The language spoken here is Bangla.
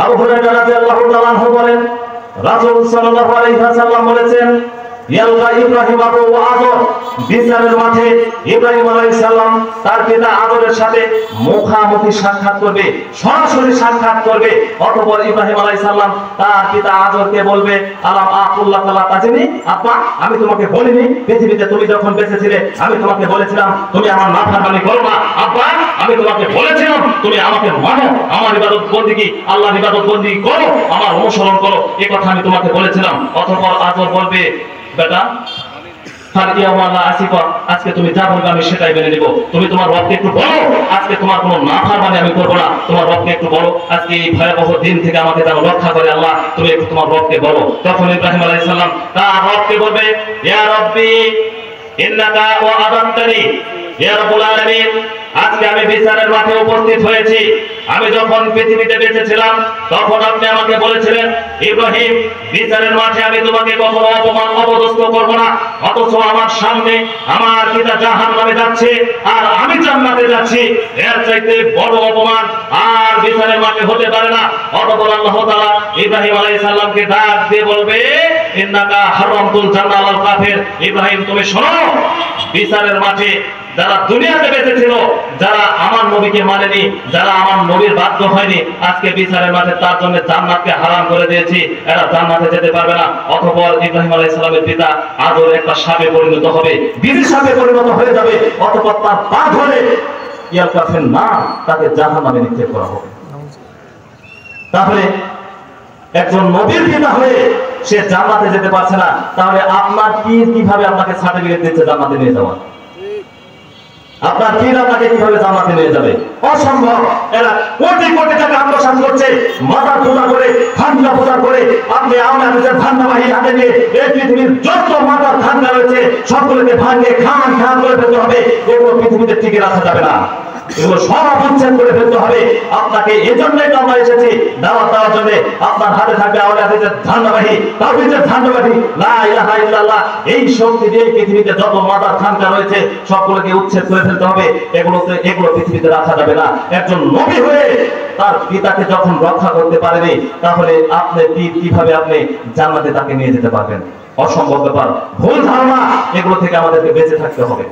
আবু হুরায়রা রাদিয়াল্লাহু তাআলা আনহু বলেন, রাসূল সাল্লাল্লাহু আলাইহি ওয়াসাল্লাম বলেছেন, ইয়ালকা ইব্রাহিম আবু আযর, বিচারের মাঠে ইব্রাহিম আলাইহিস সালাম তার পিতা আযরের সাথে মুখামুখি সাক্ষাৎ করবে, সরাসরি সাক্ষাৎ করবে। অতঃপর ইব্রাহিম আলাইহিস সালাম তার পিতা আযরকে বলবে, আলাম আকুল্লাহ তাআলা তাজিনি, আব্বা আমি তোমাকে বলিনি পৃথিবীতে তুমি যখন বেঁচে ছিলে আমি তোমাকে বলেছিলাম তুমি আমার নাফরমানি করো না? আব্বা আমি তোমাকে বলেছিলাম তুমি আমাকে মানো, আমার ইবাদত বন্দেগী আল্লাহর ইবাদত বন্দেগী করো, আমার অনুসরণ করো, এই কথা আমি তোমাকে বলেছিলাম। অতঃপর আযর বলবে, বেটা আজকে তুমি যা বলবে আমি সেটাই মেনে নিব। তুমি তোমার রবকে একটু বলো আজকে তোমার কোনো নাফরমানি আমি করবো না। তোমার রবকে একটু বলো আজকে এই ভয়াবহ দিন থেকে আমাকে যেন রক্ষা করে আল্লাহ, তুমি একটু তোমার রবকে বলো। তখন ইব্রাহিম আলাইহিস সালাম তার রবকে বলবে, ইয়া রব্বি ইন্নাকা ওয়া'আদাতনি, ইয়া রাব্বুল আলামিন আজকে আমি বিচারের মাঠে উপস্থিত হয়েছি। আমি যখন পৃথিবীতে বেঁচে ছিলাম তখন আপনি আমাকে বলেছিলেন, ইব্রাহিম বিচারের মাঠে আমি তোমাকে কখনো অপমান অপদস্থ করব না, অথচ আমার সামনে আমার পিতা জাহান্নামে যাচ্ছে আর আমি জান্নাতে যাচ্ছি, এর চাইতে বড় অপমান আর বিচারের মাঠে হতে পারে না। অতঃপর আল্লাহ তাআলা ইব্রাহিম আলাইহিস সালামকে ডাক দিয়ে বলবে, ইন্নাকা হারামতুল জান্নাহ আলাল কাফির, ইব্রাহিম তুমি শোনো, বিচারের মাঠে যারা দুনিয়াতে বেঁচে ছিল, যারা আমার নবীকে মানেনি, যারা আমার নবীর বাধ্য হয়নি, আজকে বিচারের মাঠে তার জন্য জান্নাতকে হারাম করে দিয়েছি, এরা জান্নাতে যেতে পারবে না। অতঃপর ইব্রাহিম আলাইহিস সালামের পিতা আযর একটা সাপে পরিণত হবে, বিড়ি সাপে পরিণত হয়ে যাবে। অতঃপর তার পা ধরে ইয়ালকাফেন না, তাকে জাহান্নামে নিক্ষেপ করা হবে। তাহলে একজন নবীর পিতা হয়ে সে জান্নাতে যেতে পারছে না, তাহলে আপনার কিভাবে আপনাকে সার্টিফিকেট দিচ্ছে জান্নাতে নিয়ে যাওয়া? আপনার পীর আপনাকে কিভাবে জান্নাতে নিয়ে যাবে? অসম্ভব। এরা কোটি কোটি টাকা আত্মসাৎ করছে, মাথা পূজা করে, খানকা পূজা করে, আপনি আমাদের ভান্ডাবাহী হাতে নিয়ে এই পৃথিবীর যত মাথার খানকা রয়েছে সবগুলোকে ভাঙে খান খান করে ফেলতে হবে। এগুলো পৃথিবীতে টিকে রাখা যাবে না, এগুলো সব উচ্ছেদ করে ফেলতে হবে। আপনাকে এজন্যই তো আমরা এসেছি দাওয়াত দেওয়ার জন্য। আপনার হাতে থাকবে আউলিয়া হাদিসের ঝান্ডাবাহী, তাওহীদের ঝান্ডাবাহী, লা ইলাহা ইল্লাল্লাহ, এই শক্তি দিয়ে পৃথিবীতে যত মাদার খানকা রয়েছে সবগুলোকে উচ্ছেদ করে ফেলতে হবে। এগুলো পৃথিবীতে রাখা যাবে না। একজন নবী হয়ে তার পিতাকে যখন রক্ষা করতে পারেনি, তাহলে আপনি কিভাবে আপনি জান্নাতে তাকে নিয়ে যেতে পারবেন? অসম্ভব ব্যাপার। ভুল ধারণা, এগুলো থেকে আমাদেরকে বেঁচে থাকতে হবে।